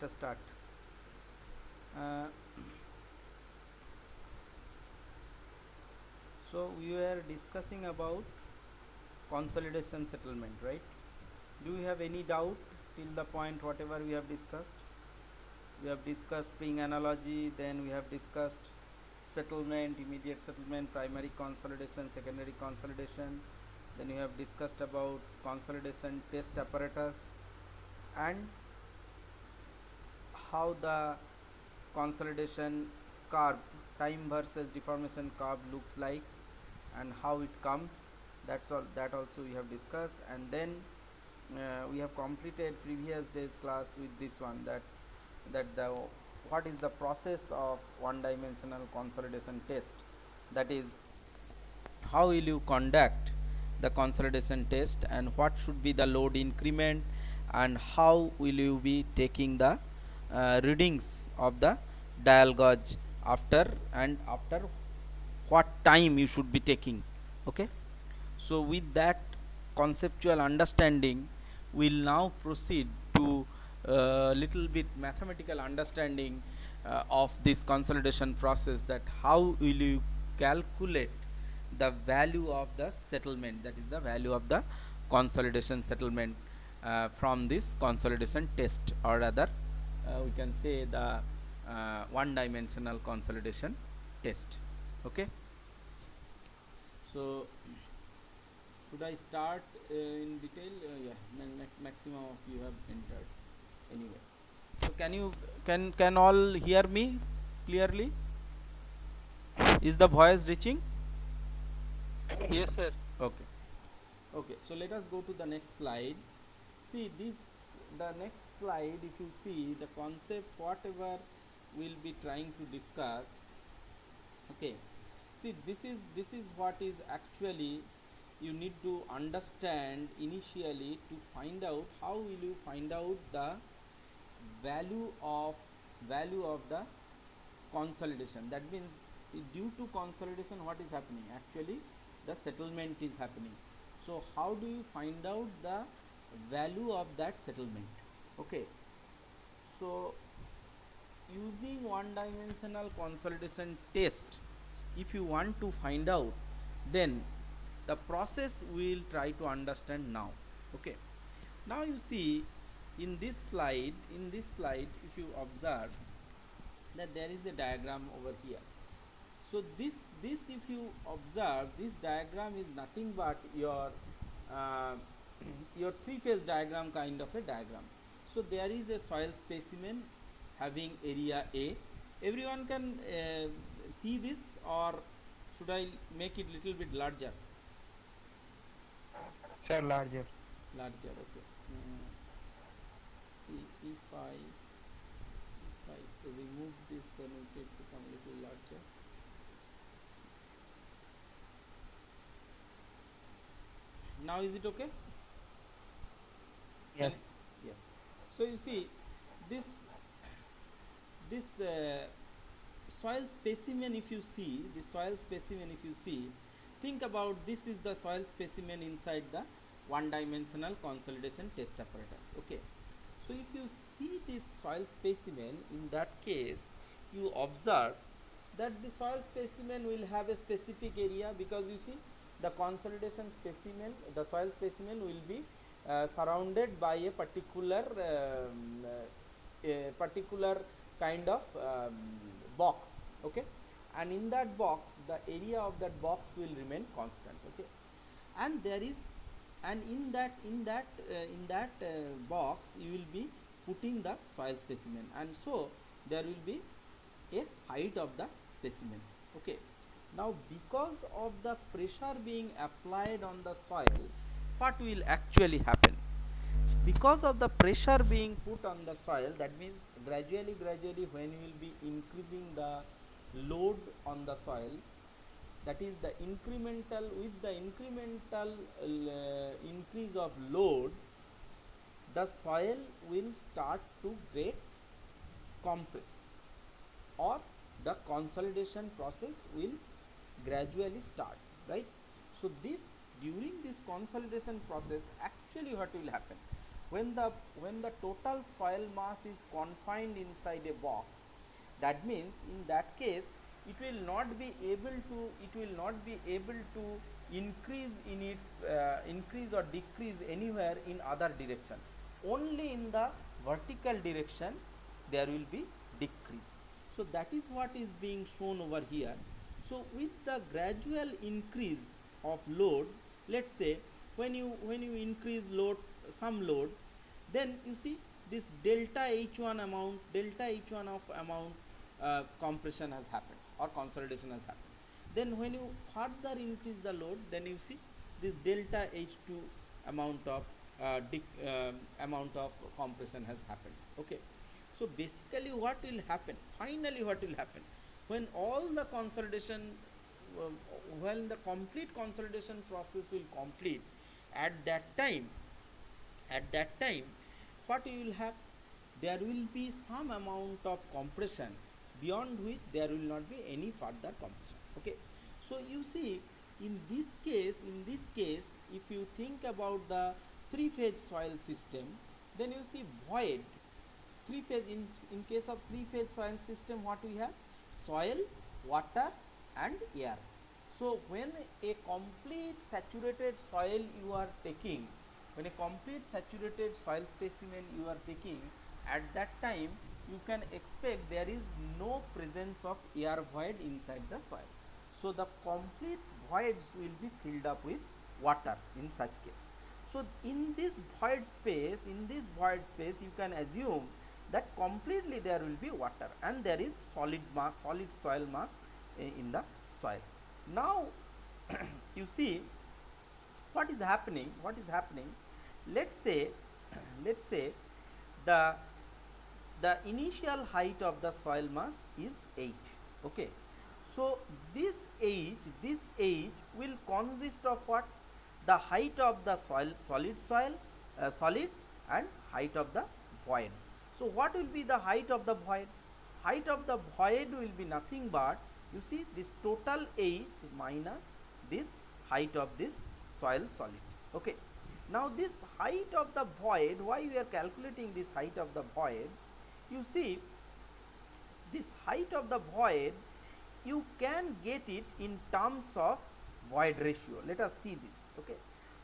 us start. Uh, so we were discussing about consolidation settlement, right? Do you have any doubt till the point whatever we have discussed? We have discussed spring analogy, then we have discussed settlement, immediate settlement, primary consolidation, secondary consolidation. Then we have discussed about consolidation test apparatus and how the consolidation curve, time versus deformation curve looks like and how it comes. That's all. That also we have discussed, and then we have completed previous day's class with this one, that the what is the process of one dimensional consolidation test, that is how will you conduct the consolidation test and what should be the load increment and how will you be taking the readings of the dial gauge after what time you should be taking. Okay, so with that conceptual understanding, we'll now proceed to little bit mathematical understanding of this consolidation process, that how will you calculate the value of the settlement, that is the value of the consolidation settlement from this consolidation test, or rather we can say the one dimensional consolidation test. Okay, so should I start in detail? Yeah, maximum of you have entered anyway. So can all hear me clearly? Is the voice reaching? Yes, sir. Okay. Okay, so let us go to the next slide. See this, the next slide, if you see the concept whatever we'll be trying to discuss. Okay, see this is what is actually you need to understand initially to find out how will you find out the value of the consolidation. That means due to consolidation what is happening, actually the settlement is happening. So how do you find out the value of that settlement? Okay, so using one dimensional consolidation test, if you want to find out, then the process we will try to understand now. Okay, now you see in this slide, if you observe that there is a diagram over here. So this if you observe, this diagram is nothing but your uh, your three-phase diagram kind of a diagram. So there is a soil specimen having area A. Everyone can see this, or should I make it little bit larger? Sir, larger. Larger, okay. See, if I remove this, then it will become little larger. Now is it okay? Yes. Yeah. So you see this soil specimen, if you see the soil specimen, if you see, think about this is the soil specimen inside the one dimensional consolidation test apparatus. Okay, so if you see this soil specimen, in that case you observe that the soil specimen will have a specific area, because you see the consolidation specimen, the soil specimen will be surrounded by a particular kind of box. Okay, and in that box the area of that box will remain constant. Okay, and there is, and in that box you will be putting the soil specimen, and so there will be a height of the specimen. Okay, now because of the pressure being applied on the soil, what will actually happen? Because of the pressure being put on the soil, that means gradually when you will be increasing the load on the soil, that is the incremental, with the incremental increase of load, the soil will start to get compressed, or the consolidation process will gradually start, right? So this, during this consolidation process, actually what will happen, when the total soil mass is confined inside a box, that means in that case it will not be able to increase in its increase or decrease anywhere in other direction. Only in the vertical direction there will be decrease. So that is what is being shown over here. So with the gradual increase of load, let's say when you increase load, some load, then you see this delta h1 of amount compression has happened or consolidation has happened. Then when you further increase the load, then you see this delta h2 amount of amount of compression has happened. Okay, so basically what will happen, finally what will happen, when all the consolidation when the complete consolidation process will complete, at that time what you will have, there will be some amount of compression beyond which there will not be any further compression. Okay, so you see in this case if you think about the three phase soil system, then you see void three phase. In case of three phase soil system, what we have, soil, water and air. So when a complete saturated soil you are taking, when a complete saturated soil specimen you are taking, at that time you can expect there is no presence of air void inside the soil. So the complete voids will be filled up with water in such case. So in this void space, you can assume that completely there will be water and there is solid soil mass in the soil. Now you see what is happening. Let's say the initial height of the soil mass is h. Okay, so this h will consist of what, the height of the solid and height of the void. So what will be the height of the void? Height of the void will be nothing but, you see, this total h minus this height of this soil solid. Okay, now this height of the void, why we are calculating this height of the void? You see, this height of the void you can get it in terms of void ratio. Let us see this. Okay,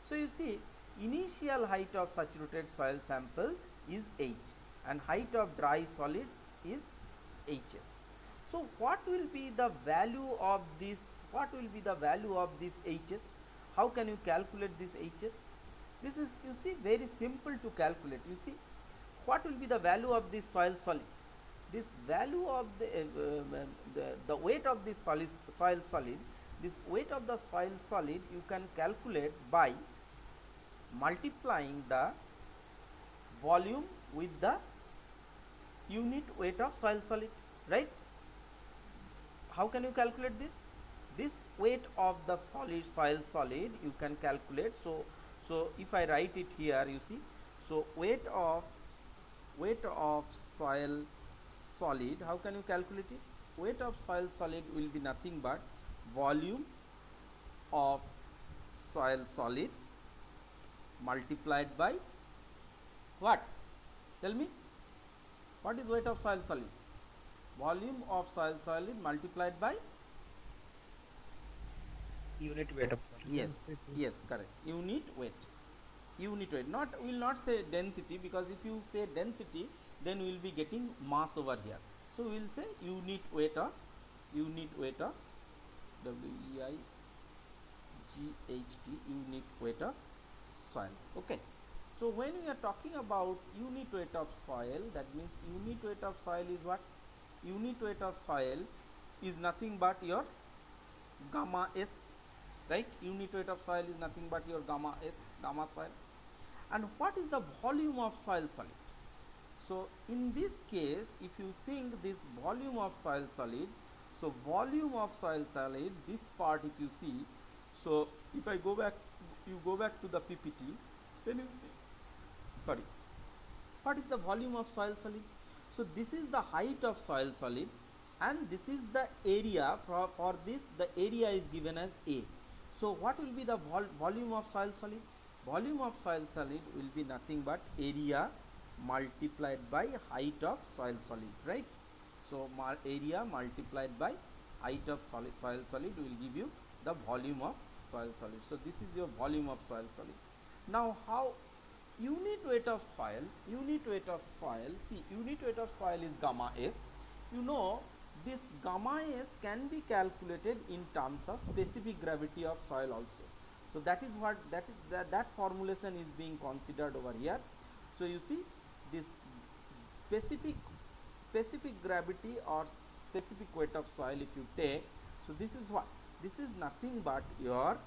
so you see, initial height of saturated soil sample is h and height of dry solids is hs. So what will be the value of this, hs? How can you calculate this hs? This is, you see, very simple to calculate. You see, what will be the value of this soil solid? This value of the weight of this soil solid, this weight of the soil solid you can calculate by multiplying the volume with the unit weight of soil solid, right? How can you calculate this? This weight of the soil solid you can calculate. So if I write it here, you see, so weight of soil solid, how can you calculate it? Weight of soil solid will be nothing but volume of soil solid multiplied by what? Tell me, what is weight of soil solid? Volume of soil solid multiplied by Unit weight of soil. yes, correct, unit weight. Not, we will not say density, because if you say density then we will be getting mass over here. So we will say unit weight of WEIGHT, unit weight of soil. Okay, so when we are talking about unit weight of soil, that means unit weight of soil is what? Unit weight of soil is nothing but your gamma s, right? Unit weight of soil is nothing but your gamma s, gamma soil. And what is the volume of soil solid? So in this case, if you think this volume of soil solid, so volume of soil solid, this part if you see, so if I go back, you go back to the PPT, then you see, sorry, what is the volume of soil solid? So this is the height of soil solid and this is the area. For this, the area is given as A. So what will be the volume of soil solid? volume of soil solid will be nothing but area multiplied by height of soil solid, right? So area multiplied by height of soil solid will give you the volume of soil solid. So this is your volume of soil solid. Now how unit weight of soil, see, unit weight of soil is gamma s. You know, this gamma s can be calculated in terms of specific gravity of soil also. So that is what that formulation is being considered over here. So you see, this specific gravity or specific weight of soil if you take, so this is what, this is nothing but your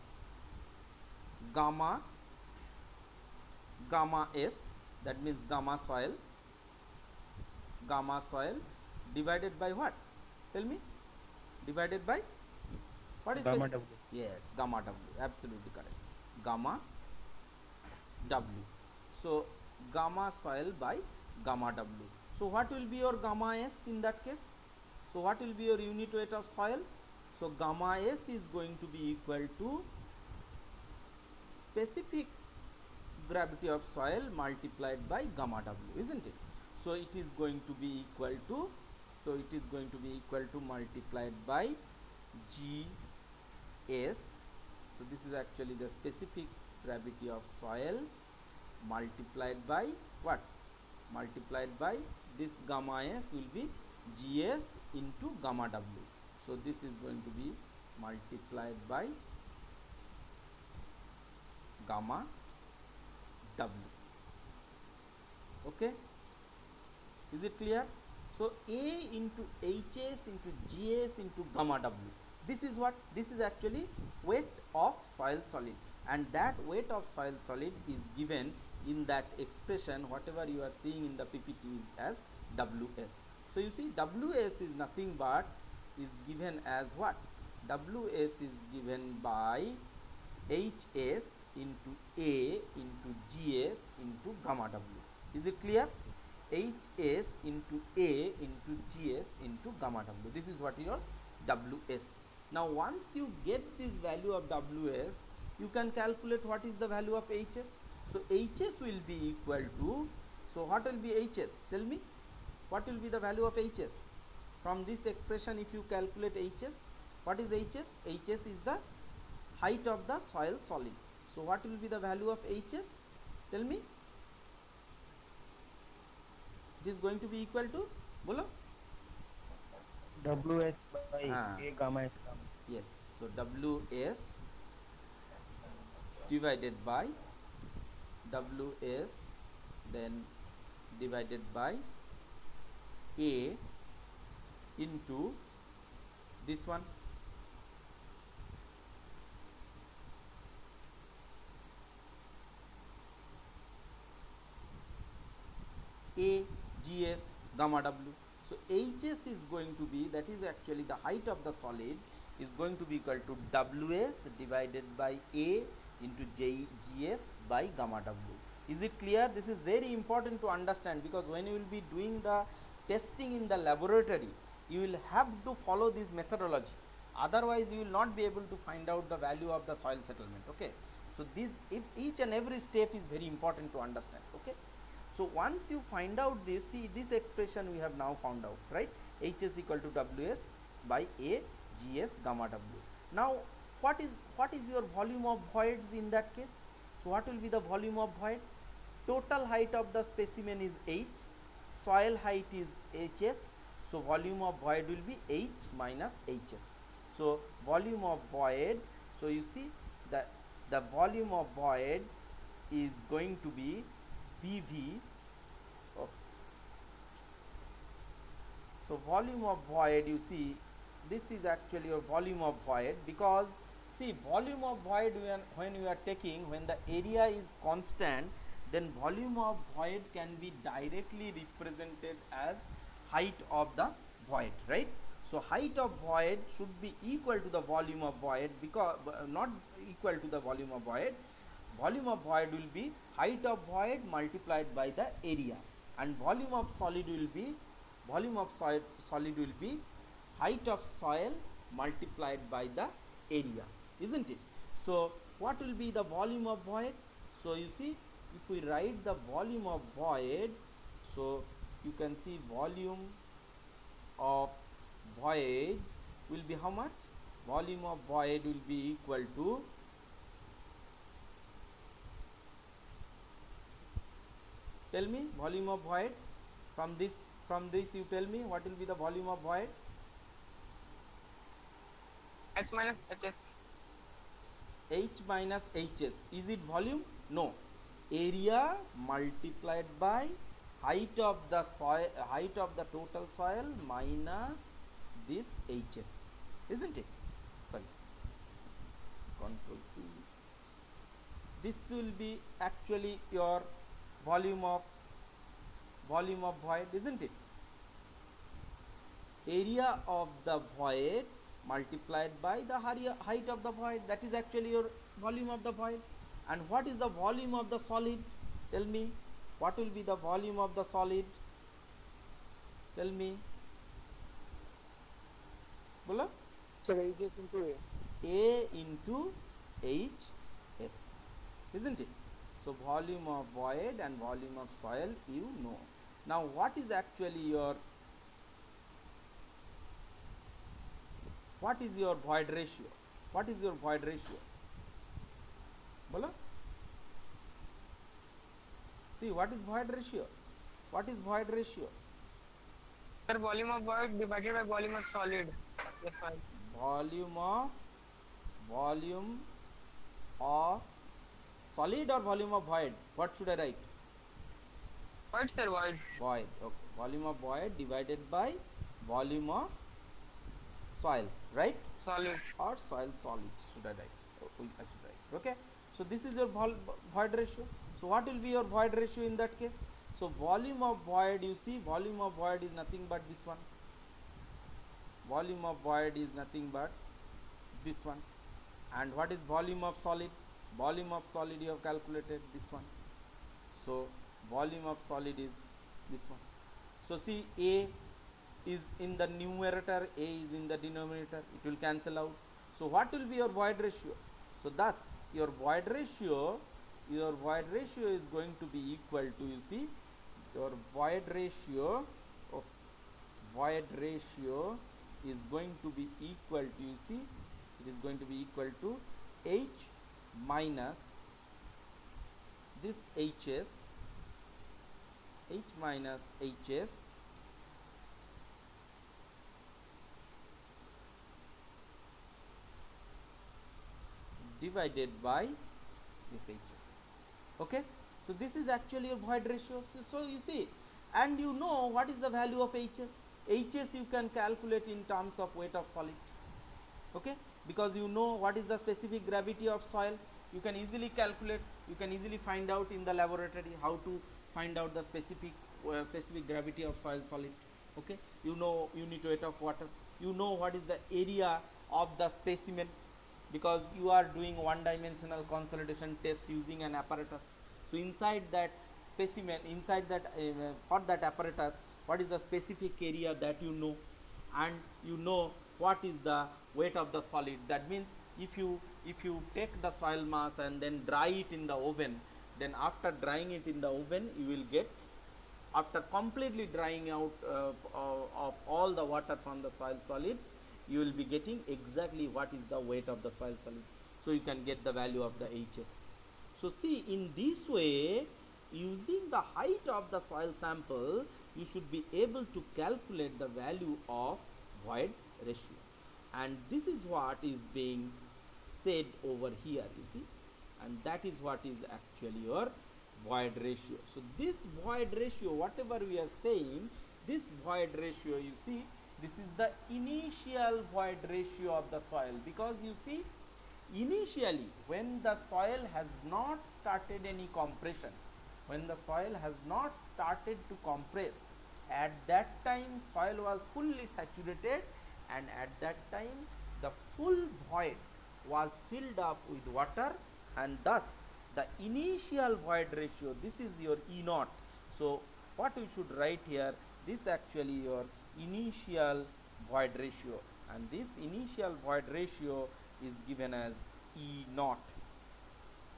gamma s, that means gamma soil divided by what, tell me, divided by what is Gamma specific? W. Yes, gamma w, absolutely correct, gamma w. So gamma soil by gamma w. So what will be your gamma s in that case? So what will be your unit weight of soil? So gamma s is going to be equal to specific gravity of soil multiplied by gamma w, isn't it? So it is going to be equal to, multiplied by g s. So this is actually the specific gravity of soil multiplied by what, multiplied by this gamma s will be gs into gamma w. So this is going to be multiplied by gamma w. Okay, is it clear? So a into hs into gs into gamma w, this is what, this is actually weight of soil solid, and that weight of soil solid is given in that expression, whatever you are seeing in the ppt is as ws. So you see, ws is nothing but, is given as what, ws is given by hs into a into gs into gamma w. Is it clear? hs into a into gs into gamma w, this is what your ws. Now once you get this value of ws, you can calculate what is the value of hs. So hs will be equal to, so what will be hs, tell me, what will be the value of hs from this expression? If you calculate hs, what is hs? hs is the height of the soil solid. So what will be the value of hs, tell me? It is going to be equal to, bolo, WS by A gamma S gamma. yes, so ws divided by ws, then divided by a into this one, a gs gamma w. So hs is going to be, that is actually the height of the solid, is going to be equal to ws divided by a into gs by gamma w. Is it clear? This is very important to understand, because when you will be doing the testing in the laboratory, you will have to follow this methodology, otherwise you will not be able to find out the value of the soil settlement. Okay, so this, if each and every step is very important to understand. Okay, so once you find out this, see, this expression we have now found out, right? hs equal to ws by a gs gamma w. Now what is your volume of voids in that case? So what will be the volume of void? Total height of the specimen is h, soil height is hs, so volume of void will be h minus hs. So volume of void, so you see that the volume of void is going to be vv. Oh. So volume of void, you see, this is actually your volume of void, because see, volume of void, when you are taking, when the area is constant, then volume of void can be directly represented as height of the void, right? So height of void should be equal to the volume of void, because not equal to the volume of void. Volume of void will be height of void multiplied by the area, and volume of solid will be, height of soil multiplied by the area, isn't it? So what will be the volume of void? So you see, if we write the volume of void, so you can see volume of void will be how much? Volume of void will be equal to, tell me, volume of void from this you tell me what will be the volume of void? H minus HS. H minus Hs. Is it volume? No. Area multiplied by height of the soil, height of the total soil minus this Hs, isn't it? Sorry, control C. This will be actually your volume of void, isn't it? Area of the void multiplied by the height of the void, that is actually your volume of the void. And what is the volume of the solid? Tell me, what will be the volume of the solid? Tell me. Bolo? Sir, Hs into A. A into Hs, isn't it? So volume of void and volume of soil, you know. Now what is actually your, what is your void ratio? What is your void ratio? Bolo? See, what is void ratio? What is void ratio? Sir, volume of void divided by volume of solid. Yes, fine. Volume of solid or volume of void? What should I write? Void, sir, void. Void. Okay. Volume of void divided by volume of soil, right? Solid. Or soil solid should I write? I should write. Okay. So this is your void ratio. So what will be your void ratio in that case? So volume of void, you see, volume of void is nothing but this one. Volume of void is nothing but this one. And what is volume of solid? Volume of solid you have calculated this one. So volume of solid is this one. So see, A is in the numerator, A is in the denominator, it will cancel out. So what will be your void ratio? So thus your void ratio is going to be equal to, you see, your void ratio is going to be equal to, you see, it is going to be equal to H minus this Hs, H minus Hs divided by this Hs. Okay, so this is actually your void ratio. So you see, and you know what is the value of Hs. Hs you can calculate in terms of weight of solid. Okay, because you know what is the specific gravity of soil, you can easily calculate, you can easily find out in the laboratory how to find out the specific gravity of soil solid. Okay, you know unit weight of water, you know what is the area of the specimen, because you are doing one dimensional consolidation test using an apparatus. So inside that specimen, inside that for that apparatus, what is the specific area that you know, and you know what is the weight of the solid. That means if you take the soil mass and then dry it in the oven, then after drying it in the oven, you will get, after completely drying out of all the water from the soil solids, you will be getting exactly what is the weight of the soil solid. So you can get the value of the Hs. So see, in this way, using the height of the soil sample, you should be able to calculate the value of void ratio. And this is what is being said over here, you see, and that is what is actually your void ratio. So this void ratio, whatever we are saying, this void ratio, you see, this is the initial void ratio of the soil, because you see, initially when the soil has not started any compression, when the soil has not started to compress, at that time soil was fully saturated, and at that time the full void was filled up with water, and thus the initial void ratio, this is your E naught. So what you should write here, this actually your initial void ratio, and this initial void ratio is given as E naught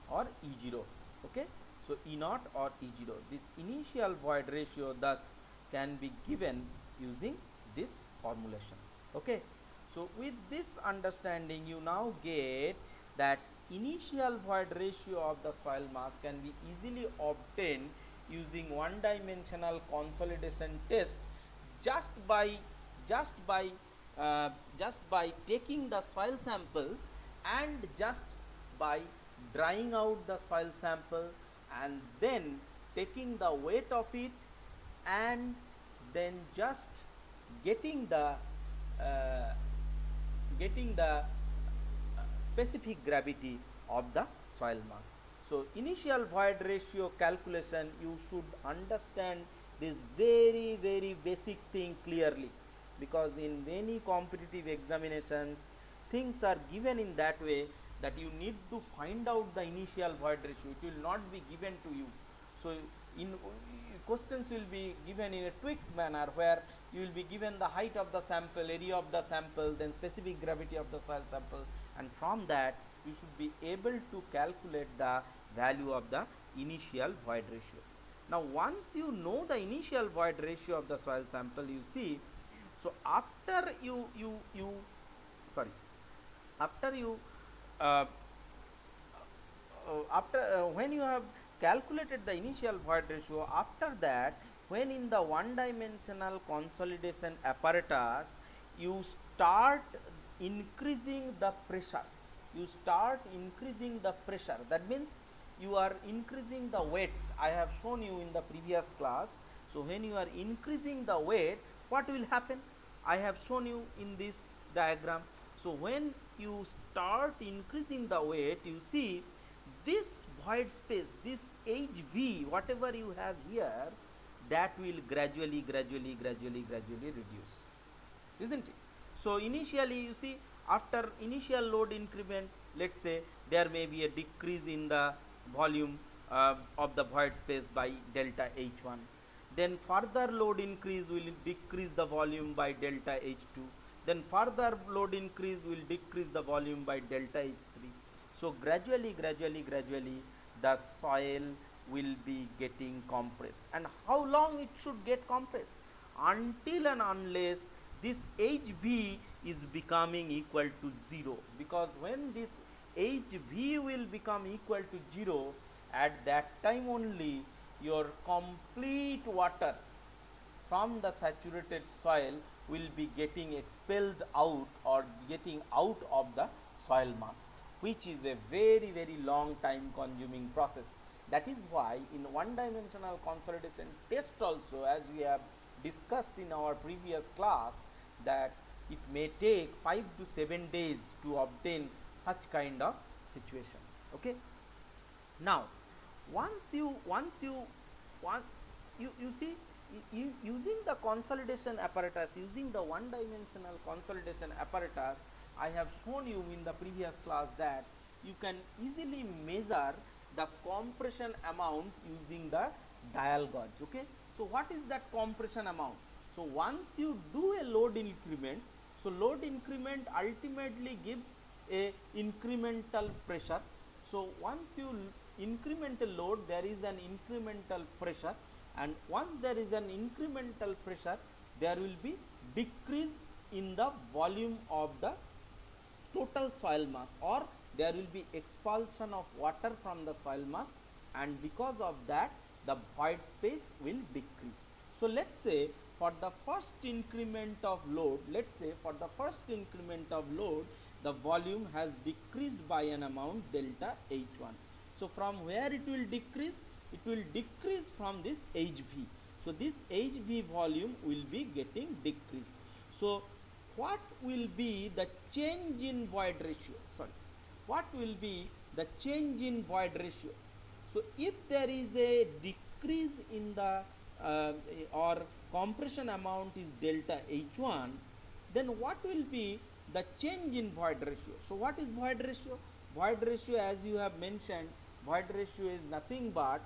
or E0. Okay, so E naught or E0. This initial void ratio thus can be given using this formulation. Okay, so with this understanding you now get that initial void ratio of the soil mass can be easily obtained using one dimensional consolidation test just by just by just by taking the soil sample and just by drying out the soil sample and then taking the weight of it and then just getting the uh, specific gravity of the soil mass. So initial void ratio calculation, you should understand this very basic thing clearly, because in many competitive examinations things are given in that way that you need to find out the initial void ratio. It will not be given to you. So in questions will be given in a tweaked manner, where you will be given the height of the sample, area of the sample, then specific gravity of the soil sample, and from that you should be able to calculate the value of the initial void ratio. Now once you know the initial void ratio of the soil sample, you see, so after you sorry after you uh, after when you have calculated the initial void ratio, after that when in the one dimensional consolidation apparatus you start increasing the pressure, that means you are increasing the weights. I have shown you in the previous class. So when you are increasing the weight, what will happen? I have shown you in this diagram. So when you start increasing the weight, you see this void space, this hv whatever you have here, that will gradually reduce, isn't it? So initially you see, after initial load increment, let's say there may be a decrease in the volume of the void space by delta h1, then further load increase will decrease the volume by delta h2, then further load increase will decrease the volume by delta h3. So gradually the soil will be getting compressed. And how long it should get compressed? Until and unless this hv is becoming equal to 0, because when this hv will become equal to 0, at that time only your complete water from the saturated soil will be getting expelled out or getting out of the soil mass, which is a very long time consuming process. That is why in one dimensional consolidation test also, as we have discussed in our previous class, that it may take 5 to 7 days to obtain such kind of situation. Okay, now once you see, using the consolidation apparatus, using the one dimensional consolidation apparatus, I have shown you in the previous class that you can easily measure the compression amount using the dial gauge. Okay, so what is that compression amount? So once you do a load increment, so load increment ultimately gives a incremental pressure. So once you increment a load, there is an incremental pressure, and once there is an incremental pressure, there will be decrease in the volume of the total soil mass, or there will be expulsion of water from the soil mass, and because of that the void space will decrease. So let's say for the first increment of load, the volume has decreased by an amount delta h1. So from where it will decrease? It will decrease from this hv. So this hv volume will be getting decreased. So what will be the change in void ratio? What will be the change in void ratio? So if there is a decrease in the or compression amount is delta h1, then what will be the change in void ratio? So what is void ratio? Void ratio, as you have mentioned, void ratio is nothing but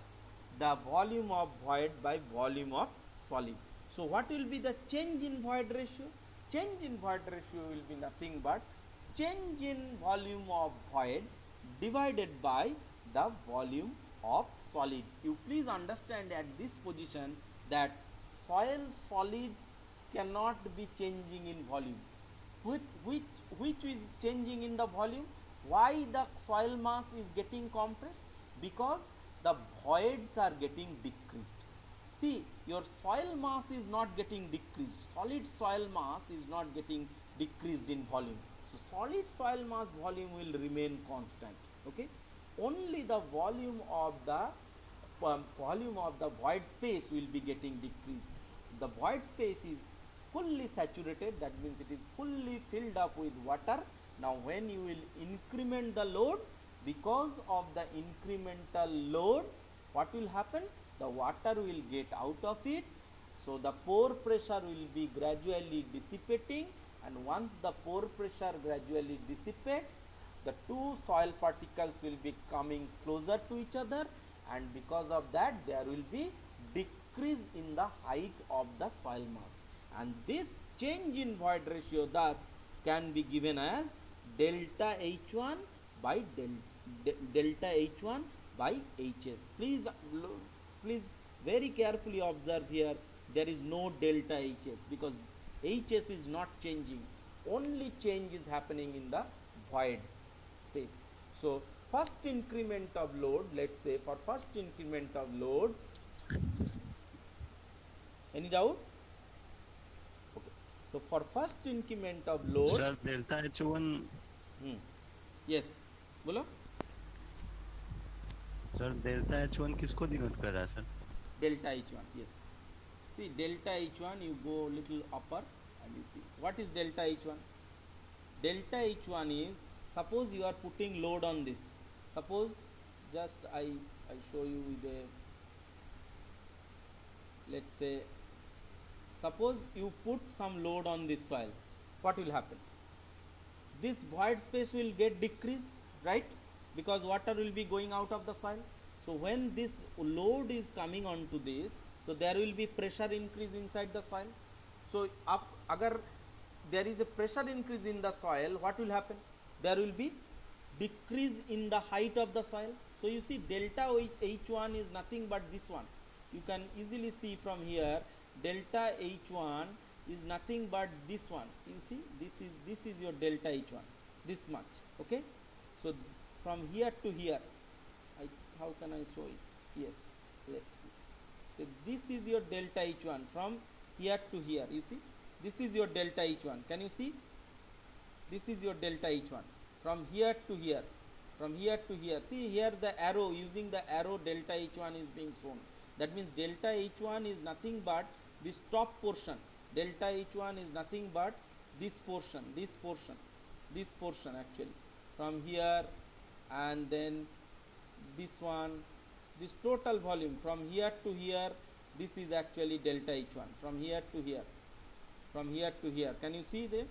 the volume of void by volume of solid. So what will be the change in void ratio? Change in void ratio will be nothing but change in volume of void divided by the volume of solid. You please understand at this position that soil solids cannot be changing in volume. Which is changing in the volume? Why the soil mass is getting compressed? Because the voids are getting decreased. See, your soil mass is not getting decreased, solid soil mass is not getting decreased in volume. So solid soil mass volume will remain constant. Okay, only the volume of the void space will be getting decreased. The void space is fully saturated, that means it is fully filled up with water. Now when you will increment the load, because of the incremental load, what will happen? The water will get out of it, so the pore pressure will be gradually dissipating, and once the pore pressure gradually dissipates, the two soil particles will be coming closer to each other, and because of that there will be decrease in the height of the soil mass, and this change in void ratio thus can be given as delta H1 by delta H1 by Hs. Please very carefully observe here, there is no delta Hs because Hs is not changing, only change is happening in the void space. So first increment of load, let's say for first increment of load, any doubt? Okay, so for first increment of load, sir delta H1 yes, बोलो. Sir delta H1 किसको denote कर रहा है sir? Delta H1, yes. See delta H1, you go little upper and you see what is delta H1. Delta H1 is, suppose you are putting load on this, suppose just I show you with a, let's say suppose you put some load on this soil, what will happen? This void space will get decreased, right? Because water will be going out of the soil. So when this load is coming onto this, so there will be pressure increase inside the soil. So agar there is a pressure increase in the soil, what will happen? There will be decrease in the height of the soil. So you see delta H1 is nothing but this one. You can easily see from here, delta H1 is nothing but this one. You see, this is your delta H1, this much. Okay, so from here to here, how can I show it? Yes, let's see. So this is your delta H1 from here to here. You see, this is your delta H1. Can you see? This is your delta H1 from here to here, from here to here. See here the arrow, using the arrow delta H1 is being shown. That means delta H1 is nothing but this top portion. Delta H1 is nothing but this portion actually, from here, and then this one, this total volume from here to here, this is actually delta H1 from here to here, from here to here. Can you see there?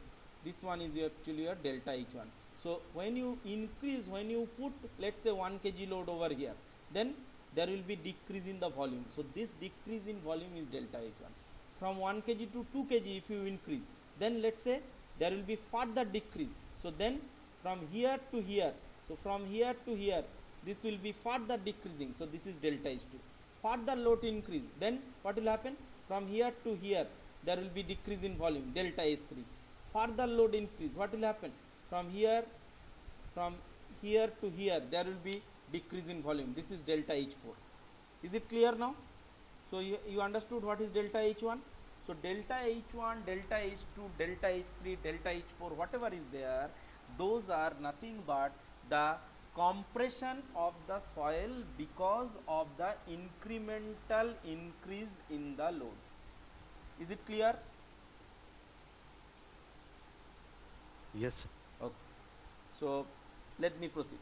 This one is actually your delta H1. So when you increase, when you put let's say 1 kg load over here, then there will be decrease in the volume. So this decrease in volume is delta H1. From 1 kg to 2 kg if you increase, then let's say there will be further decrease. So then from here to here, so from here to here, this will be further decreasing. So this is delta H2. Further load increase, then what will happen? From here to here, there will be decrease in volume, delta H3. Further load increase, what will happen? From here to here, there will be decrease in volume. This is delta H4. Is it clear now? So you understood what is delta H1? So delta H1, delta H2, delta H3, delta H4, whatever is there, those are nothing but the compression of the soil because of the incremental increase in the load. Is it clear? Yes. Okay. So let me proceed.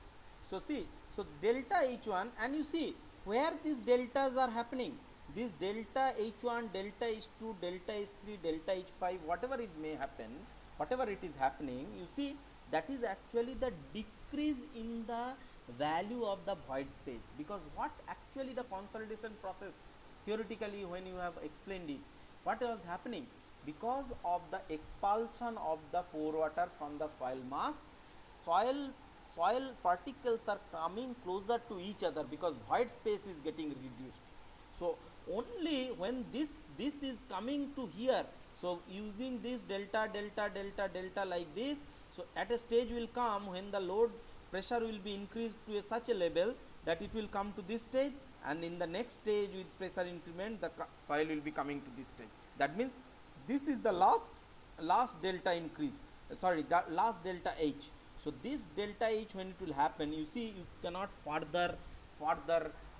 So see, so delta H1, and you see where these deltas are happening. This delta H1, delta H2, delta H3, delta H5, whatever it may happen, whatever it is happening, you see that is actually the decrease in the value of the void space. Because what actually the consolidation process, theoretically when you have explained it, what was happening? Because of the expulsion of the pore water from the soil mass, soil particles are coming closer to each other because void space is getting reduced. So only when this is coming to here, so using this delta delta delta delta like this, so at a stage will come when the load pressure will be increased to a such a level that it will come to this stage, and in the next stage with pressure increment the soil will be coming to this stage. That means this is the last delta increase, sorry, last delta H. So this delta H, when it will happen, you see you cannot further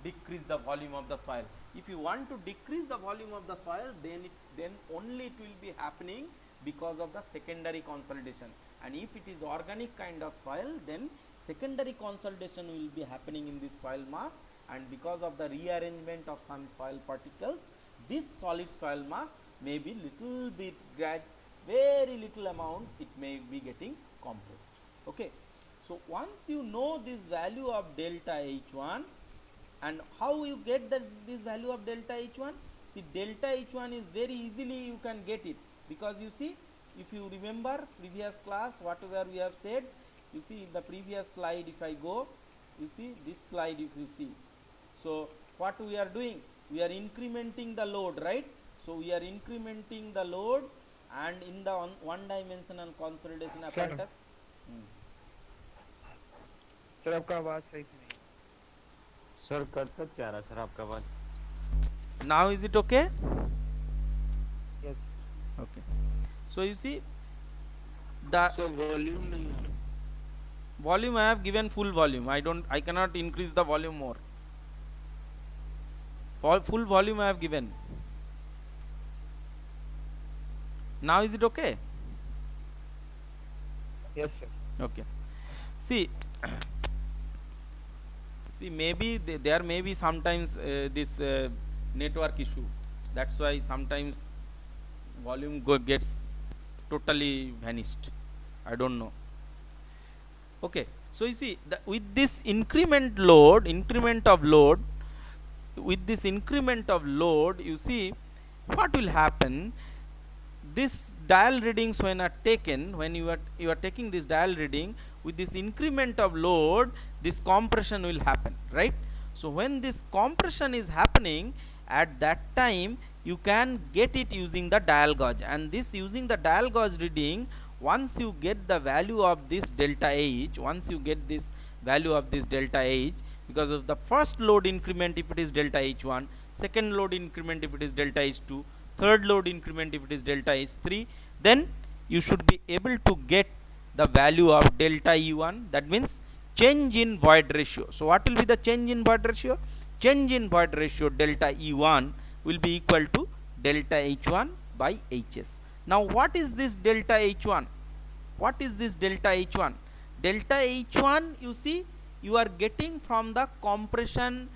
decrease the volume of the soil. If you want to decrease the volume of the soil, then only it will be happening because of the secondary consolidation. And if it is organic kind of soil, then secondary consolidation will be happening in this soil mass, and because of the rearrangement of some soil particles, this solid soil mass may be little bit very little amount it may be getting compressed. Okay. So once you know this value of delta H1, and how you get this value of delta H1, see delta H1 is very easily you can get it, because you see, if you remember previous class whatever we have said, you see in the previous slide, if I go, you see this slide, if you see, so what we are doing, we are incrementing the load, right? So we are incrementing the load, and in the one dimensional consolidation apparatus. Sir आपका आवाज सही से नहीं sir cut cut क्या रहा sir आपका आवाज Now is it okay? Yes Okay. So you see the sir volume नहीं है volume I have given full volume. I cannot increase the volume more. Full volume I have given. Now is it okay? Yes sir Okay. See, maybe there may be sometimes this network issue. That's why sometimes volume gets totally vanished. I don't know. Okay. So you see, with this increment of load, with this increment of load, you see what will happen. This dial readings when are taken, when you are taking this dial reading, with this increment of load, this compression will happen, right? So when this compression is happening, at that time you can get it using the dial gauge, and this using the dial gauge reading, once you get the value of this delta H, because of the first load increment if it is delta H1, second load increment if it is delta H2, third load increment if it is delta H3, then you should be able to get the value of delta E1, that means change in void ratio. So what will be the change in void ratio? Change in void ratio delta E1 will be equal to delta H1 by Hs. Now what is this delta H1? What is this delta H1? Delta H1, you see, you are getting from the compression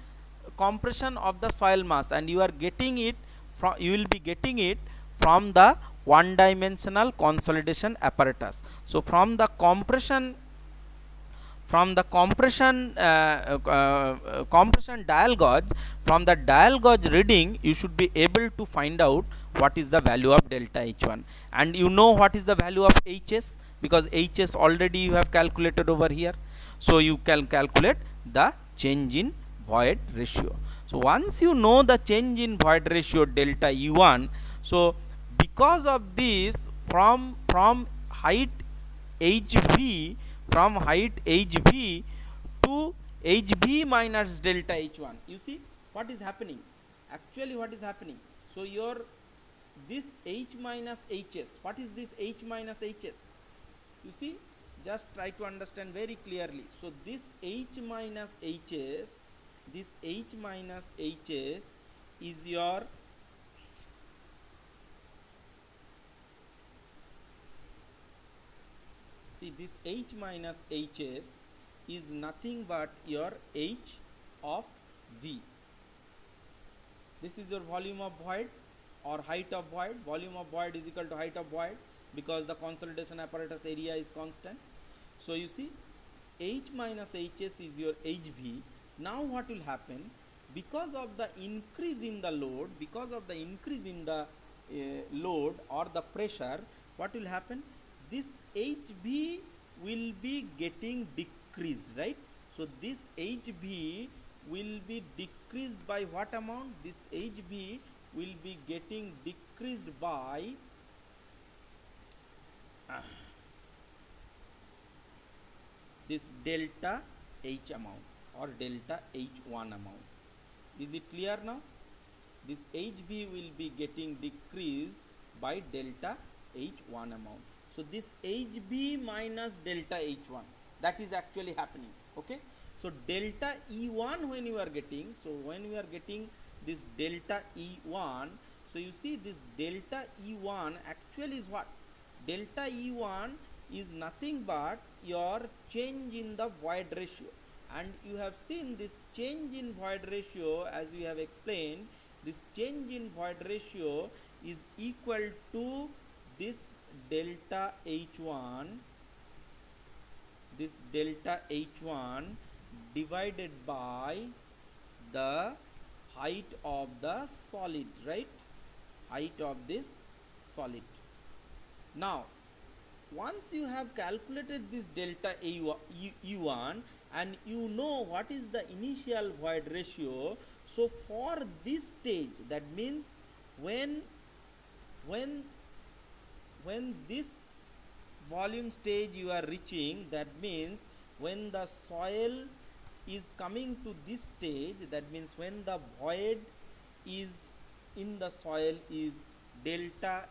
of the soil mass, and you will be getting it from the one dimensional consolidation apparatus. So from the compression dial gauge, from the dial gauge reading, you should be able to find out what is the value of delta H1, and you know what is the value of Hs, because Hs already you have calculated over here. So you can calculate the change in void ratio. So once you know the change in void ratio delta E1, so because of this, from height HV to HV minus delta H1, you see what is happening, actually what is happening. So your this H minus Hs, what is this H minus Hs? You see, just try to understand very clearly. So this H minus Hs is your this H minus Hs is nothing but your H of V. This is your volume of void or height of void. Volume of void is equal to height of void, because the consolidation apparatus area is constant. So you see, H minus Hs is your HV. Now what will happen, because of the increase in the load, load or the pressure, what will happen, this HV will be getting decreased, right? So this HV will be decreased by what amount? This HV will be getting decreased by this delta H amount or delta H1 amount. Is it clear now? This HV will be getting decreased by delta H1 amount. So this HB minus delta H1, that is actually happening. Okay, so delta E1 when you are getting, so when we are getting this delta E1, so you see this delta E1 actually is what? Delta E1 is nothing but your change in the void ratio, and you have seen this change in void ratio, as we have explained, this change in void ratio is equal to this delta H1, this delta H1 divided by the height of the solid, right? Height of this solid. Now once you have calculated this delta E1 and you know what is the initial void ratio, so for this stage, that means when this volume stage you are reaching, that means when the soil is coming to this stage, that means when the void is in the soil is delta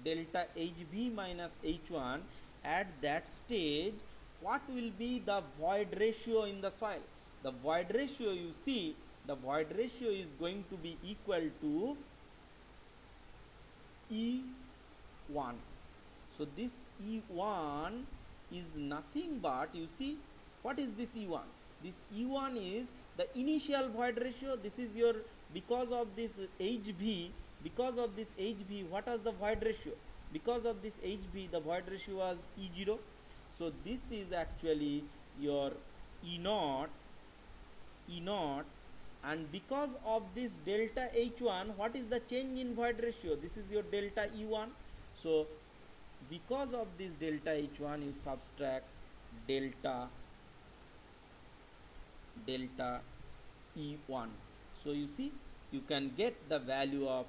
HB minus H1, at that stage what will be the void ratio in the soil? The void ratio, you see, the void ratio is going to be equal to E1. So this E1 is nothing but, you see, what is this E1? This E1 is the initial void ratio. This is your, because of this HB, what was the void ratio? Because of this HB, the void ratio was E0. So this is actually your E0, and because of this delta H1, what is the change in void ratio? This is your delta E1. So because of this delta H1, you subtract delta E1. So you see, you can get the value of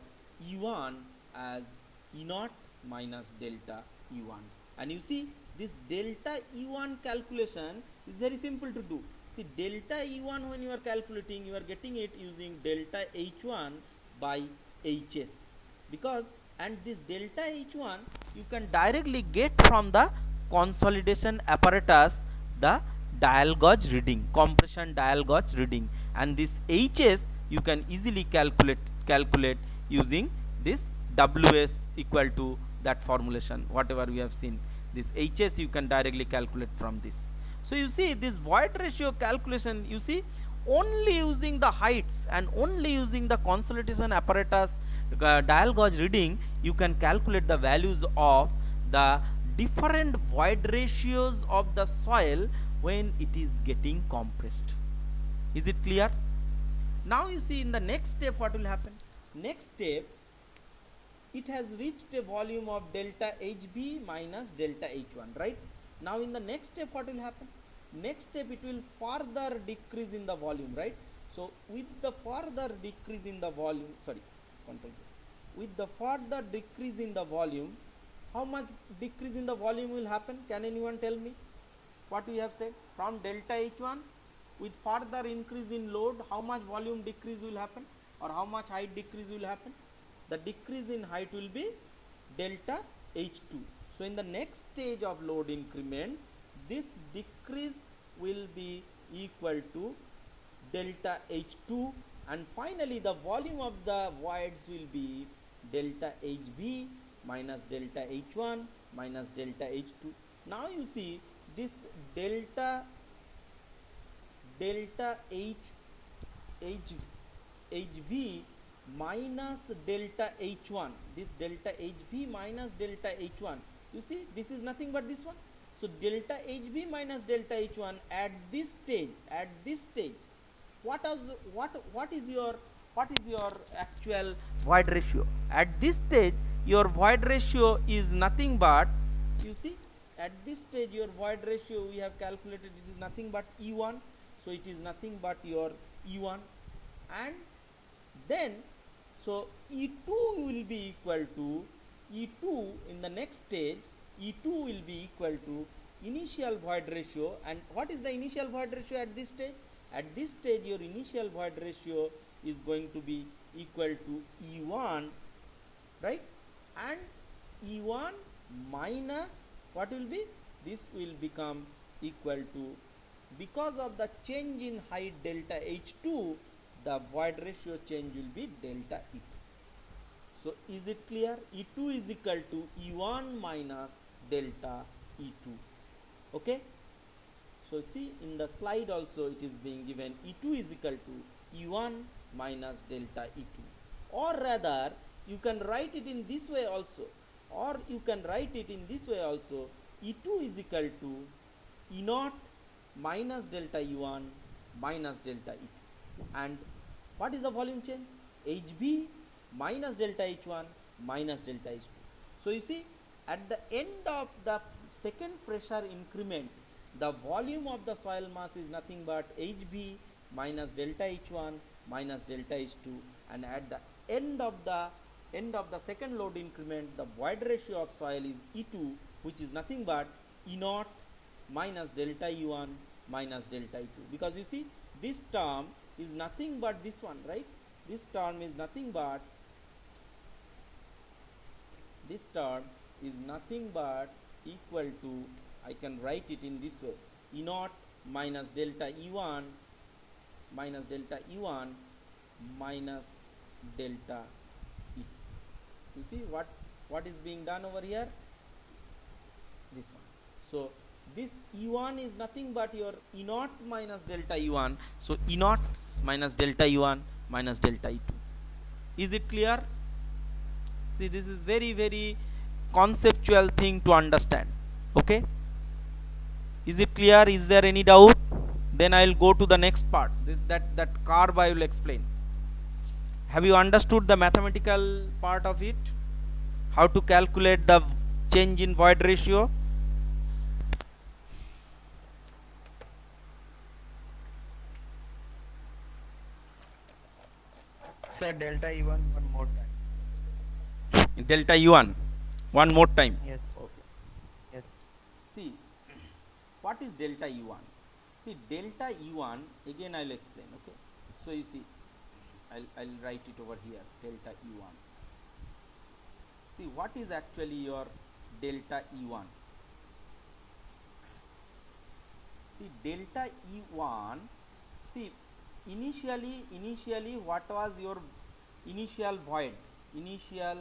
E1 as E0 minus delta E1. And you see, this delta E1 calculation is very simple to do. See, delta E1 when you are calculating, you are getting it using delta H1 by HS, because, and this delta H1 you can directly get from the consolidation apparatus, the dial gauge reading, compression dial gauge reading, and this HS you can easily calculate using this WS equal to that formulation, whatever we have seen. This HS you can directly calculate from this. So you see, this void ratio calculation, you see, only using the heights and only using the consolidation apparatus dial gauge reading, you can calculate the values of the different void ratios of the soil when it is getting compressed. Is it clear? Now you see, in the next step what will happen? Next step, it has reached a volume of delta HB minus delta H1, right? Now in the next step what will happen? Next step, it will further decrease in the volume, right? So with the further decrease in the volume, with the further decrease in the volume, how much decrease in the volume will happen? Can anyone tell me what we have said? From delta H1, with further increase in load, how much volume decrease will happen, or how much height decrease will happen? The decrease in height will be delta H2. So in the next stage of load increment, this decrease will be equal to delta H2, and finally the volume of the voids will be delta HB minus delta H1 minus delta H2. Now you see, this delta HV minus delta H1, this delta HV minus delta H1, you see, this is nothing but this one. So delta HB minus delta H1 at this stage, what is your actual void ratio? At this stage, your void ratio is nothing but, you see, at this stage your void ratio we have calculated, it is nothing but E1, so it is nothing but your E1, and then so E2 will be equal to E2 in the next stage. E2 will be equal to initial void ratio. And what is the initial void ratio at this stage? At this stage your initial void ratio is going to be equal to E1, right, and E1 minus what will be, this will become equal to, because of the change in height delta H2, the void ratio change will be delta E2. So is it clear? E2 is equal to E1 minus delta E2. Okay, so see in the slide also it is being given E2 is equal to E1 minus delta E2, or rather you can write it in this way also, E2 is equal to E0 minus delta E1 minus delta E2, and what is the volume change? HB minus delta H1 minus delta H2. So you see at the end of the second pressure increment, the volume of the soil mass is nothing but HB minus delta H1 minus delta H2, and at the end of the second load increment, the void ratio of soil is E2, which is nothing but E0 minus delta E1 minus delta E2, because you see this term is nothing but this one, right? This term is nothing but equal to, I can write it in this way, E0 minus delta E1 minus delta E1 minus delta E2. You see what is being done over here? This one. So this E1 is nothing but your E0 minus delta E1. So E0 minus delta E1 minus delta E2. Is it clear? See, this is very, very conceptual thing to understand. Okay. Is it clear? Is there any doubt? Then I will go to the next part. That curve I will explain. Have you understood the mathematical part of it? How to calculate the change in void ratio? Sir, delta E1 one more time. Delta E1 one more time. Yes. Okay. Yes. See, what is delta E1? See, delta E1, again I will explain. Okay. So you see, I'll write it over here, delta E1. See, what is actually your delta E1? See, delta E1, see, initially what was your initial void? Initial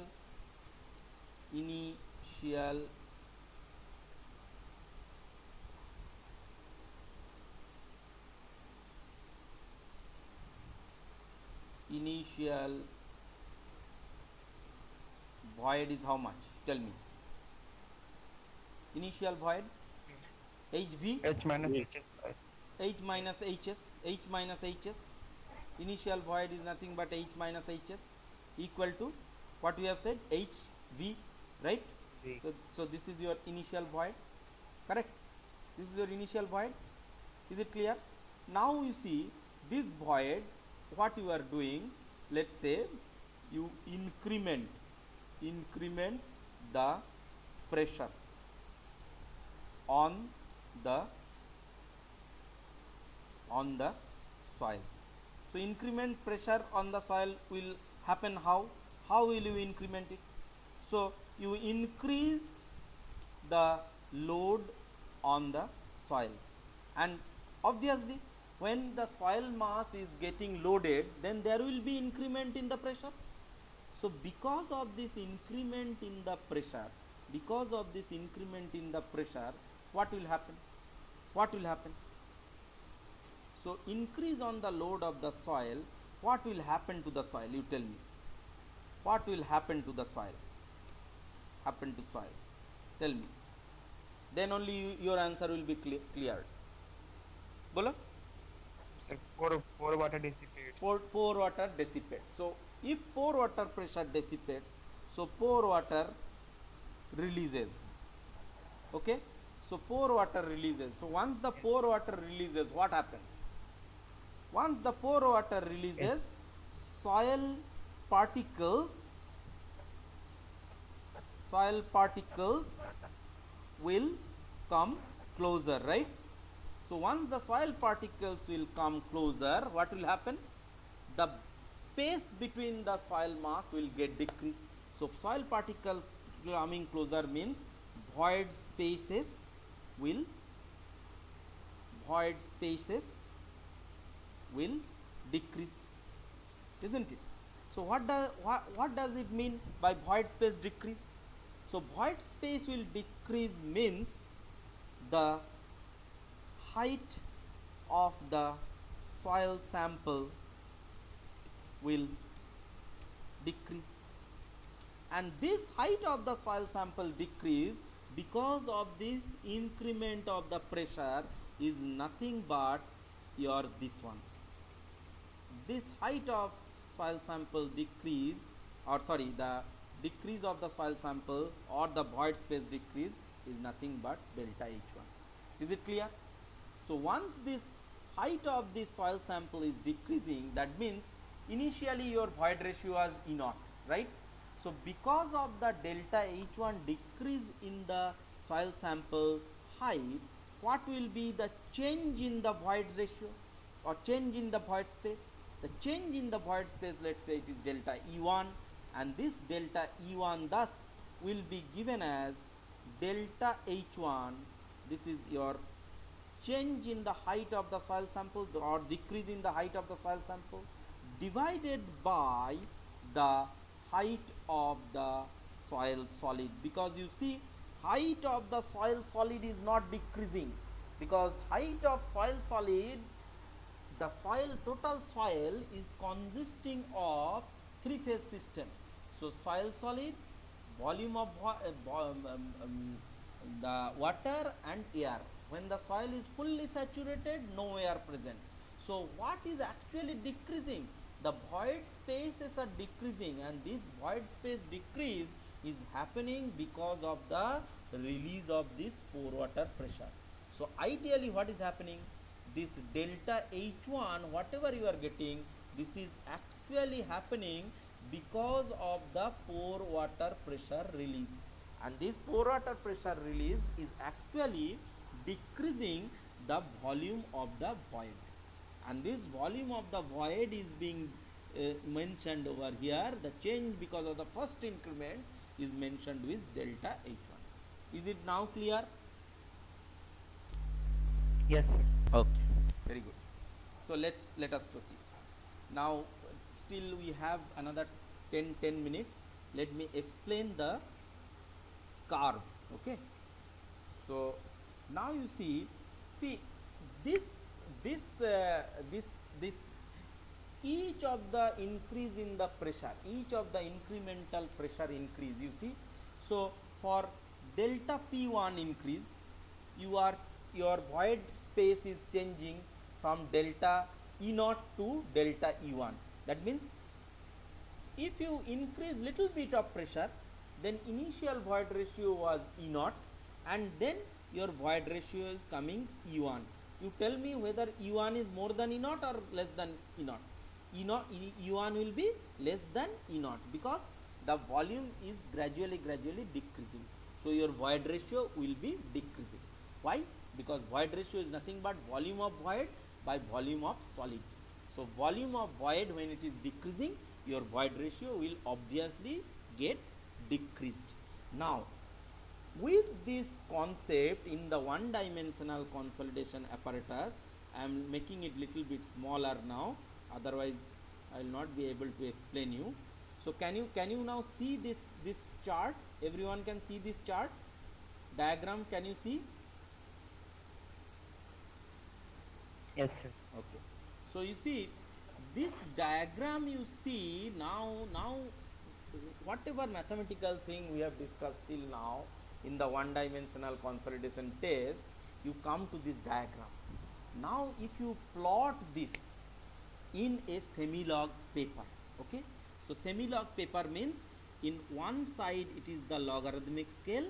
void is how much? Tell me. Initial void HV H minus HS. H minus HS. Initial void is nothing but H minus HS equal to what we have said, HV, right? V. So this is your initial void, correct? This is your initial void. Is it clear? Now you see this void, what you are doing, let's say you increment the pressure on the soil. So increment pressure on the soil will happen how? How will you increment it? So you increase the load on the soil, and obviously when the soil mass is getting loaded, then there will be increment in the pressure. So because of this increment in the pressure, what will happen? So increase on the load of the soil, what will happen to the soil? You tell me. What will happen to the soil? Tell me. Then only your answer will be cleared. Bolo? Sir, pore water dissipates. Pore water dissipates. So if pore water pressure dissipates, so pore water releases. Okay. So pore water releases. So once the pore water releases, what happens? Once the pore water Yes. releases, soil particles soil particles will come closer, right? So once the soil particles will come closer, what will happen? The space between the soil mass will get decreased. So soil particles coming closer means void spaces will void spaces will decrease, isn't it? So what does it mean by void space decrease? So void space will decrease means the height of the soil sample will decrease, and this height of the soil sample decrease because of this increment of the pressure is nothing but your this one. This height of soil sample decrease, or sorry, the decrease of the soil sample or the void space decrease is nothing but delta H1. Is it clear? So once this height of this soil sample is decreasing, that means initially your void ratio was E naught, right? So because of the delta H1 decrease in the soil sample height, what will be the change in the void ratio or change in the void space? The change in the void space, let's say it is delta E1, and this delta E1 thus will be given as delta H1. This is your change in the height of the soil sample or decrease in the height of the soil sample divided by the height of the soil solid, because you see height of the soil solid is not decreasing, because height of soil solid, the soil total soil is consisting of three phase system. So soil solid, volume of the water and air. When the soil is fully saturated, no air present. So what is actually decreasing? The void spaces are decreasing, and this void space decrease is happening because of the release of this pore water pressure. So ideally what is happening? This delta H1 whatever you are getting, this is actually happening because of the pore water pressure release, and this pore water pressure release is actually decreasing the volume of the void, and this volume of the void is being mentioned over here. The change because of the first increment is mentioned with delta H1. Is it now clear? Yes, sir. Okay, very good. So let us proceed. Now still we have another 10 minutes. Let me explain the curve. Okay. So now you see this this this each of the increase in the pressure, each of the incremental pressure increase, you see. So for delta P1 increase, your void space is changing from delta E0 to delta E1. That means if you increase little bit of pressure, then initial void ratio was E0, and then your void ratio is coming E1. You tell me whether E1 is more than E0 or less than E0. E1 will be less than E0 because the volume is gradually decreasing. So your void ratio will be decreasing. Why? Because void ratio is nothing but volume of void by volume of solid. So volume of void, when it is decreasing, your void ratio will obviously get decreased. Now with this concept in the one dimensional consolidation apparatus, I am making it little bit smaller now, otherwise I will not be able to explain you. So can you now see this chart? Everyone can see this chart diagram? Can you see? Yes, sir. Okay. So you see this diagram, you see now whatever mathematical thing we have discussed till now in the one dimensional consolidation test, you come to this diagram. Now if you plot this in a semi-log paper, okay, so semi-log paper means in one side it is the logarithmic scale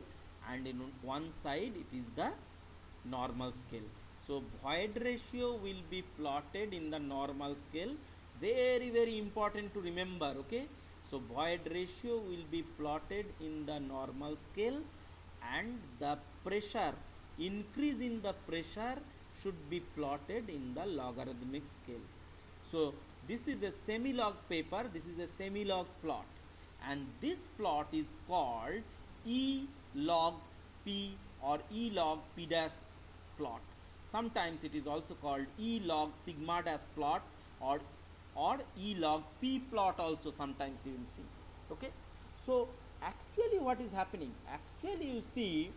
and in one side it is the normal scale. So void ratio will be plotted in the normal scale. Very very important to remember, okay. So void ratio will be plotted in the normal scale, and the pressure, increase in the pressure should be plotted in the logarithmic scale. So this is a semi-log paper, this is a semi-log plot, and this plot is called E log P or E log P dash plot. Sometimes it is also called E log sigma dash plot, or E log P plot also sometimes you will see. Okay. So actually what is happening? Actually you see,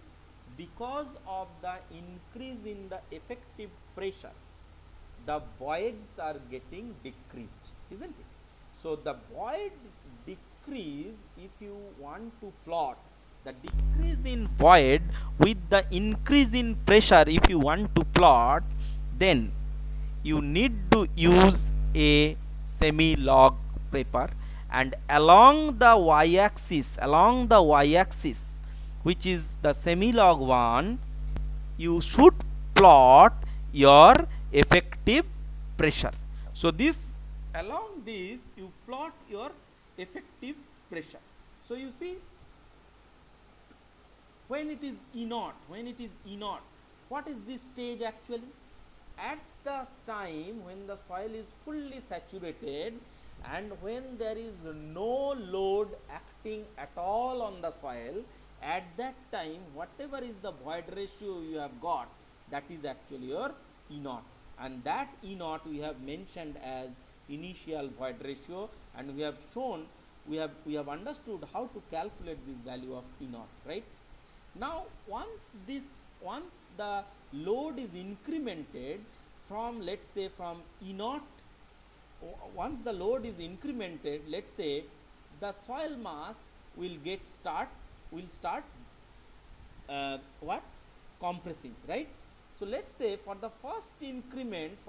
because of the increase in the effective pressure, the voids are getting decreased, isn't it? So the void decrease, if you want to plot the decrease in void with the increase in pressure, if you want to plot, then you need to use a semi log paper, and along the y axis, which is the semi log one, you should plot your effective pressure. So this, along this you plot your effective pressure. So you see, when it is E naught, what is this stage actually? At the time when the soil is fully saturated and when there is no load acting at all on the soil, at that time whatever is the void ratio you have got, that is actually your E naught, and that E naught we have mentioned as initial void ratio, and we have shown, we have understood how to calculate this value of E naught, right? Now once the load is incremented from, let's say, from E naught, once the load is incremented, let's say the soil mass will start what, compressing, right? So let's say for the first increment,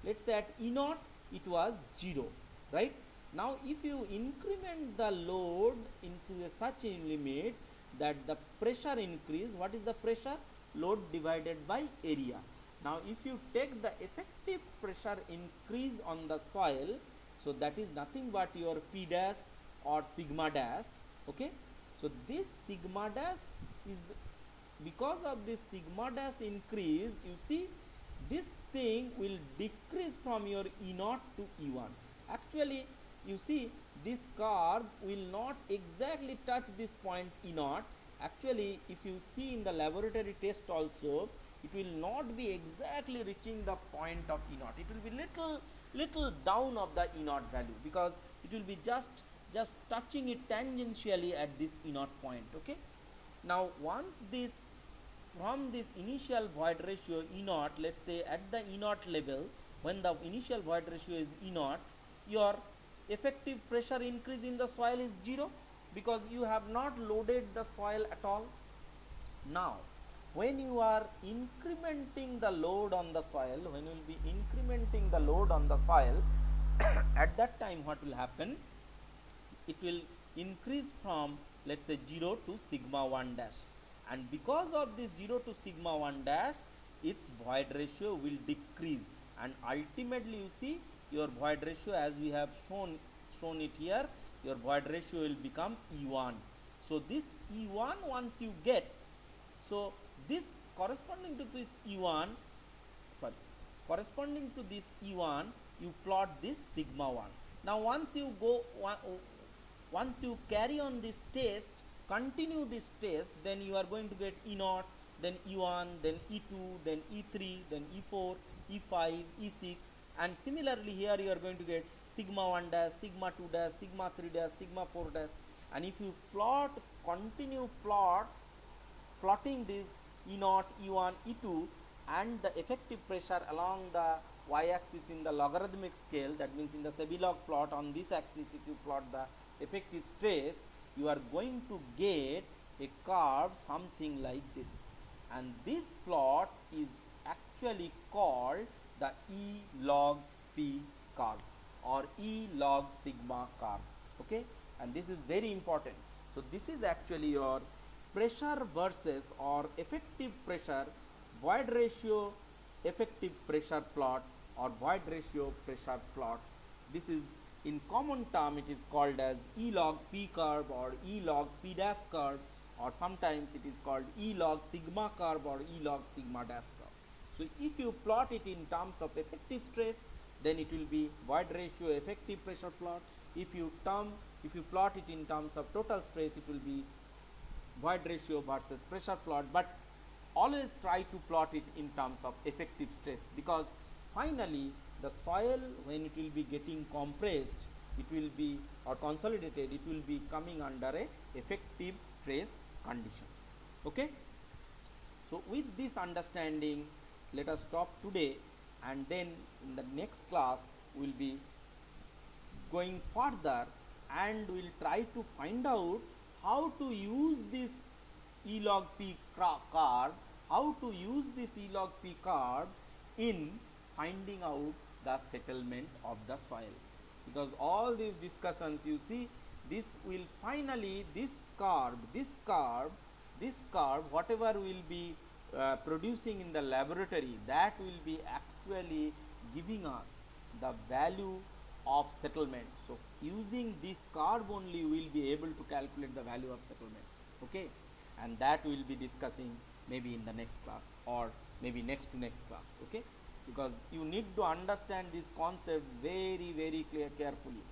let's say at E naught it was 0, right? Now if you increment the load into such a limit that the pressure increase, what is the pressure? Load divided by area. Now if you take the effective pressure increase on the soil, so that is nothing but your P dash or sigma dash, okay. So this sigma dash is because of this sigma dash increase, you see this thing will decrease from your E naught to E1. Actually you see this curve will not exactly touch this point E naught. Actually if you see in the laboratory test also, it will not be exactly reaching the point of E naught. It will be little down of the E naught value, because it will be just touching it tangentially at this E naught point, okay. Now once this, from this initial void ratio E naught, let's say at the E naught level, when the initial void ratio is E naught, your effective pressure increase in the soil is 0, because you have not loaded the soil at all. Now when you are incrementing the load on the soil, at that time what will happen? It will increase from, let's say, 0 to sigma 1 dash, and because of this 0 to sigma 1 dash, its void ratio will decrease, and ultimately you see your void ratio, as we have shown it here, your void ratio will become E1. So this E1 once you get, so this corresponding to this E1, you plot this sigma 1. Now once you carry on this test, continue this test, then you are going to get E naught, then E1, then E2, then E3, then E4, E5, E6, and similarly here you are going to get sigma 1 dash, sigma 2 dash, sigma 3 dash, sigma 4 dash, and if you continue plotting this E naught, E1, E2 and the effective pressure along the y-axis in the logarithmic scale, that means in the semi-log plot on this axis, if you plot the effective stress, you are going to get a curve something like this, and this plot is actually called the E log P curve or E log sigma curve, okay, and this is very important. So this is actually your pressure versus or effective pressure void ratio effective pressure plot or void ratio pressure plot. This is in common term it is called as E log P curve or E log P dash curve, or sometimes it is called E log sigma curve or E log sigma dash curve. So if you plot it in terms of effective stress, then it will be void ratio effective pressure plot. If you plot it in terms of total stress, it will be void ratio versus pressure plot. But always try to plot it in terms of effective stress, because finally the soil, when it will be getting compressed, it will be or consolidated, it will be coming under a effective stress condition. Okay. So with this understanding, let us stop today, and then in the next class we will be going further and we will try to find out how to use this E log P curve, how to use this E log P curve in finding out the settlement of the soil. Because all these discussions, you see, this will finally, this curve, whatever will be producing in the laboratory, that will be actually giving us the value of settlement. So using this curve only we will be able to calculate the value of settlement. Okay, and that we will be discussing maybe in the next class or maybe next to next class. Okay, because you need to understand these concepts very carefully,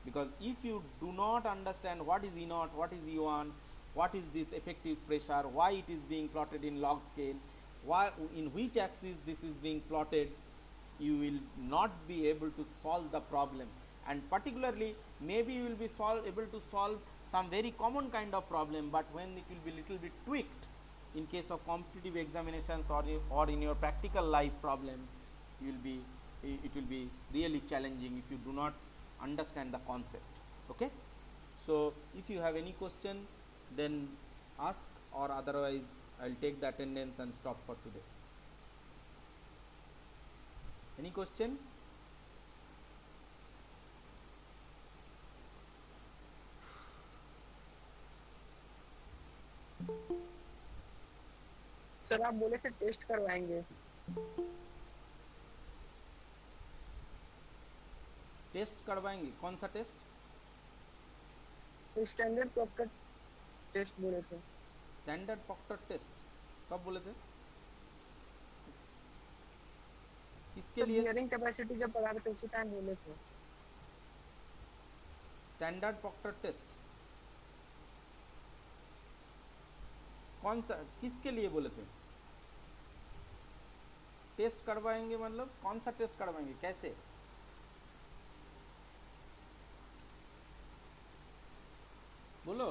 because if you do not understand what is E0, what is E1, what is this effective pressure, why it is being plotted in log scale, why in which axis this is being plotted, you will not be able to solve the problem. And particularly maybe you will be able to solve some very common kind of problem, but when it will be little bit tweaked in case of competitive examinations or in your practical life problems, it will be really challenging if you do not understand the concept. Okay, so if you have any question, then ask, or otherwise I will take the attendance and stop for today. Any question? Sir आप बोले थे test करवाएंगे, test करवाएंगे? कौन सा test? Standard Procter test बोले थे। Standard Procter test कब बोले थे? किसके लिए? बियरिंग कैपेसिटी जब पढ़ा रहे थे उसी टाइम बोले थे। स्टैंडर्ड प्रॉक्टर टेस्ट कौन सा, किसके लिए बोले थे? टेस्ट करवाएंगे मतलब कौन सा टेस्ट करवाएंगे, कैसे? बोलो,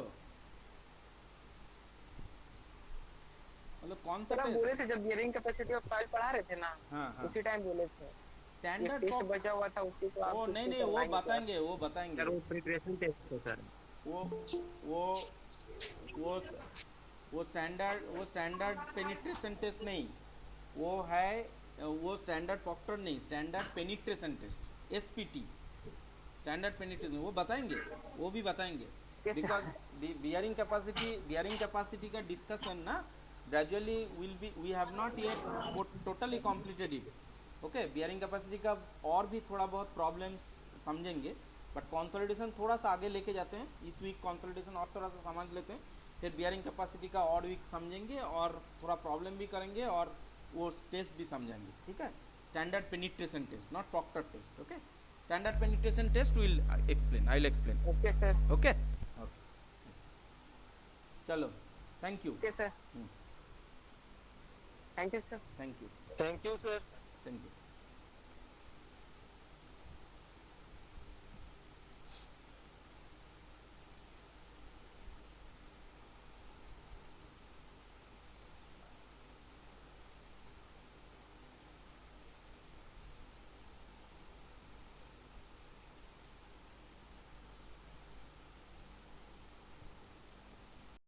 मतलब कौन सा टेस्ट? बोले थे जब बियरिंग कैपेसिटी ऑफ सॉइल पढ़ा रहे थे ना, हाँ, उसी टाइम बोले थे। स्टैंडर्ड टेस्ट बचा हुआ था उसी को आप नहीं वो बताएंगे सर वो प्रिपरेशन टेस्ट है सर। वो स्टैंडर्ड पेनिट्रेशन टेस्ट नहीं, वो है वो स्टैंडर्ड प्रॉक्टर नहीं, standard penetration test, SPT, standard penetration, वो बताएंगे, वो भी बताएंगे। बिकॉज बियरिंग कैपेसिटी का डिस्कशन ना gradually we have not yet totally completed it. Okay, bearing capacity का और भी थोड़ा बहुत प्रॉब्लम्स समझेंगे, बट कंसोलिडेशन थोड़ा सा आगे लेके जाते हैं। इस वीक कंसोलिडेशन और थोड़ा सा समझ लेते हैं, फिर बियरिंग कैपेसिटी का और वीक समझेंगे और थोड़ा प्रॉब्लम भी करेंगे और वो टेस्ट भी समझेंगे। ठीक है, standard penetration test, not Proctor test. Okay, standard penetration test will explain, I will explain. Okay sir. Okay, चलो, thank you. Okay sir, thank you sir. Thank you thank you sir. Thank you.